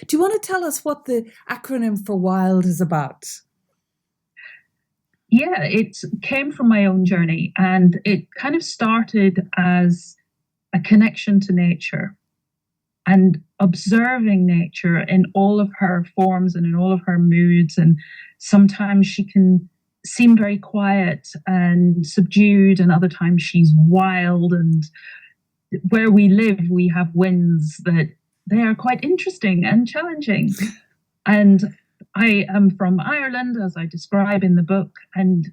Do you want to tell us what the acronym for WILD is about? Yeah, it came from my own journey, and it kind of started as a connection to nature and observing nature in all of her forms and in all of her moods. And sometimes she can seem very quiet and subdued, and other times she's wild. And where we live, we have winds that they are quite interesting and challenging. And I am from Ireland, as I describe in the book, and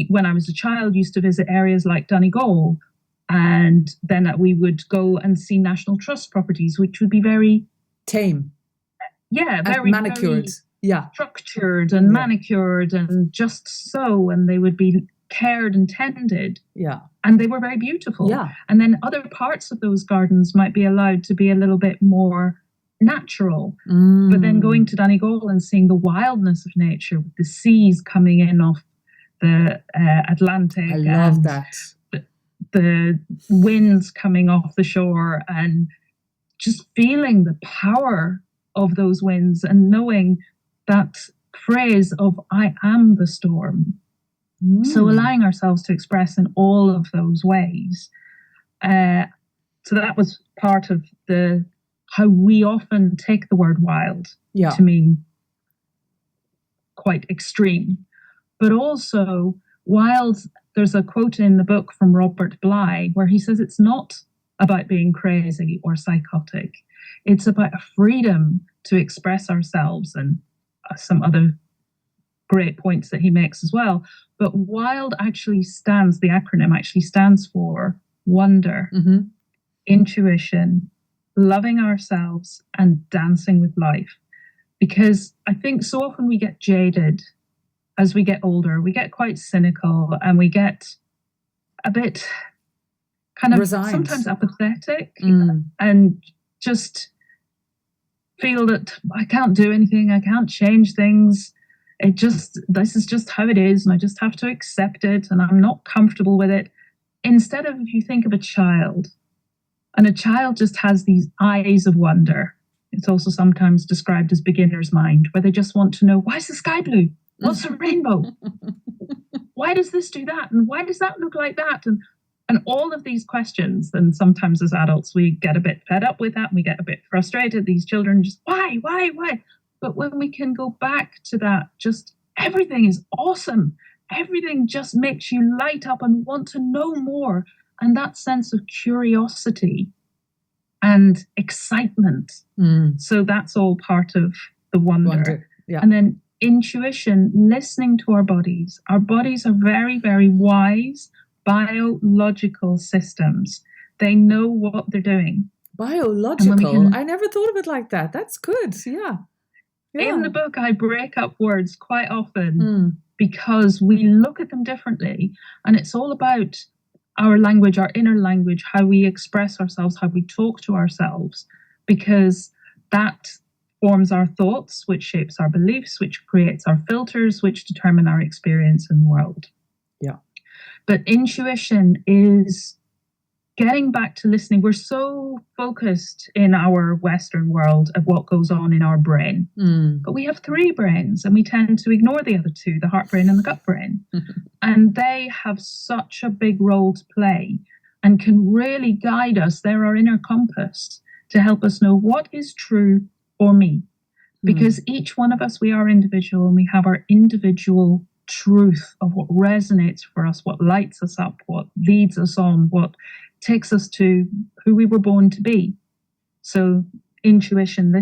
when I was a child, used to visit areas like Donegal, and then we would go and see National Trust properties, which would be very tame, very manicured, very structured and manicured and just so, and they would be cared and tended, and they were very beautiful. And then other parts of those gardens might be allowed to be a little bit more natural. But then going to Donegal and seeing the wildness of nature, with the seas coming in off the Atlantic, I love that, the winds coming off the shore, and just feeling the power of those winds and knowing that phrase of I am the storm. So allowing ourselves to express in all of those ways. So that was part of how we often take the word wild to mean quite extreme. But also wild, there's a quote in the book from Robert Bly where he says it's not about being crazy or psychotic. It's about a freedom to express ourselves, and some other great points that he makes as well. But wild the acronym actually stands for wonder, intuition, loving ourselves, and dancing with life. Because I think so often we get jaded as we get older. We get quite cynical, and we get a bit kind of resigned, sometimes apathetic, and just feel that I can't do anything, I can't change things. This is just how it is, and I just have to accept it, and I'm not comfortable with it. Instead of, if you think of a child, and a child just has these eyes of wonder. It's also sometimes described as beginner's mind, where they just want to know, why is the sky blue? What's a rainbow? Why does this do that? And why does that look like that? And all of these questions. And sometimes as adults, we get a bit fed up with that, and we get a bit frustrated. These children just, why? But when we can go back to that, just everything is awesome. Everything just makes you light up and want to know more. And that sense of curiosity and excitement. So that's all part of the wonder. And then intuition, listening to our bodies. Our bodies are very, very wise biological systems. They know what they're doing. Biological? I never thought of it like that. That's good. Yeah. In the book, I break up words quite often because we look at them differently. And it's all about our language, our inner language, how we express ourselves, how we talk to ourselves, because that forms our thoughts, which shapes our beliefs, which creates our filters, which determine our experience in the world. Yeah. But intuition is getting back to listening. We're so focused in our Western world of what goes on in our brain. But we have 3 brains, and we tend to ignore the other 2, the heart brain and the gut brain. And they have such a big role to play and can really guide us. They're our inner compass to help us know what is true for me. Because each one of us, we are individual, and we have our individual truth of what resonates for us, what lights us up, what leads us on, what takes us to who we were born to be. So intuition,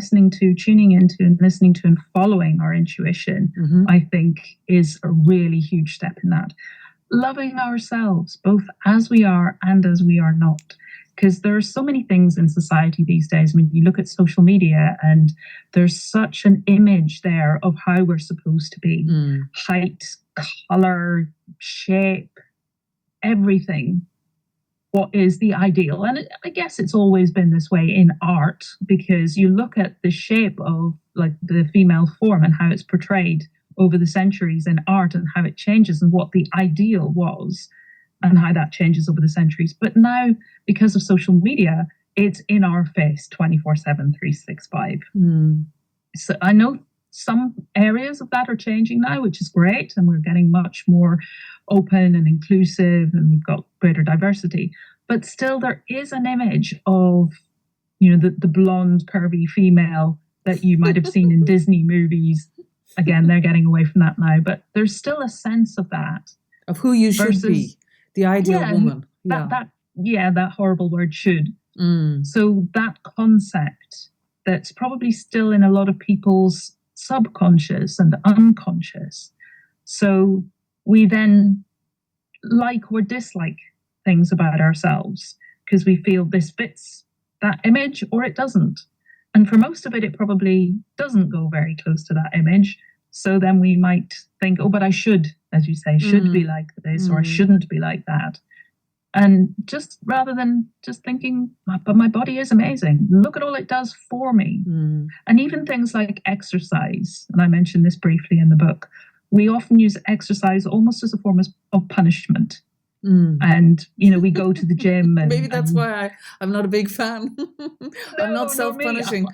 tuning into and listening to and following our intuition, I think is a really huge step in that. Loving ourselves, both as we are and as we are not. Because there are so many things in society these days. I mean, you look at social media and there's such an image there of how we're supposed to be. Height, color, shape, everything. What is the ideal? And I guess it's always been this way in art, because you look at the shape of like the female form and how it's portrayed over the centuries in art, and how it changes, and what the ideal was, and how that changes over the centuries. But now, because of social media, it's in our face 24/7, 365. So I know some areas of that are changing now, which is great, and we're getting much more open and inclusive, and we've got greater diversity. But still, there is an image of, the blonde, curvy female that you might have seen in Disney movies. Again, they're getting away from that now, but there's still a sense of that. Of who you should be, the ideal woman. That horrible word, should. So that concept that's probably still in a lot of people's subconscious and unconscious. So we then like or dislike things about ourselves because we feel this fits that image or it doesn't. And for most of it probably doesn't go very close to that image. So then we might think, oh, but I should, as you say, should be like this, or I shouldn't be like that. And just rather than just thinking, but my body is amazing. Look at all it does for me. And even things like exercise, and I mentioned this briefly in the book, we often use exercise almost as a form of punishment. And, we go to the gym. And, maybe that's why I'm not a big fan. I'm not self-punishing.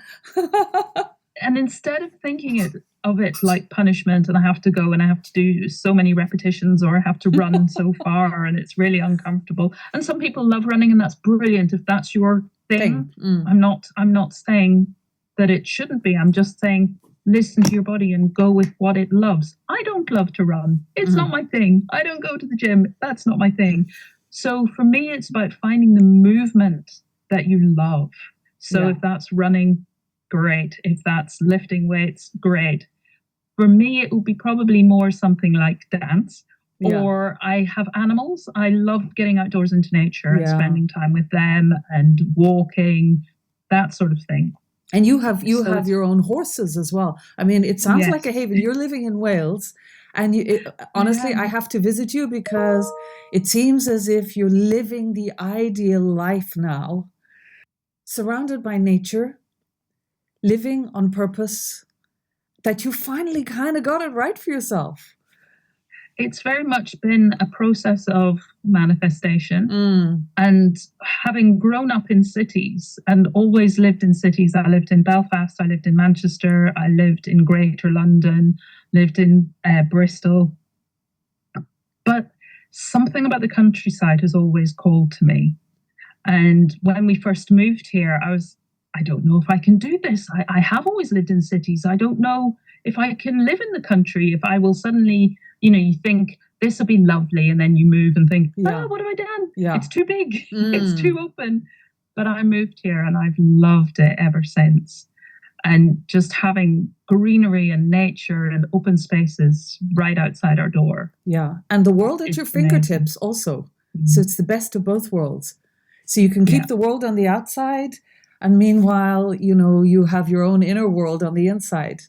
And instead of thinking of it like punishment, and I have to go and I have to do so many repetitions, or I have to run so far and it's really uncomfortable. And some people love running, and that's brilliant if that's your thing. I'm not saying that it shouldn't be. I'm just saying listen to your body and go with what it loves. I don't love to run. It's not my thing. I don't go to the gym. That's not my thing. So for me, it's about finding the movement that you love. So if that's running, great. If that's lifting weights, great. For me, it will be probably more something like dance. Or I have animals. I love getting outdoors into nature and spending time with them and walking, that sort of thing. And you have your own horses as well. I mean, it sounds like a haven. You're living in Wales, and honestly, I have to visit you because it seems as if you're living the ideal life now, surrounded by nature, living on purpose, that you finally kind of got it right for yourself. It's very much been a process of manifestation. And having grown up in cities and always lived in cities, I lived in Belfast, I lived in Manchester, I lived in Greater London, lived in Bristol. But something about the countryside has always called to me. And when we first moved here, I don't know if I can do this. I have always lived in cities. I don't know if I can live in the country, if I will suddenly, you think this will be lovely, and then you move and think, what have I done? It's too big. It's too open. But I moved here and I've loved it ever since. And just having greenery and nature and open spaces right outside our door. Yeah. And the world at your fingertips also. So it's the best of both worlds. So you can keep the world on the outside, and meanwhile, you have your own inner world on the inside.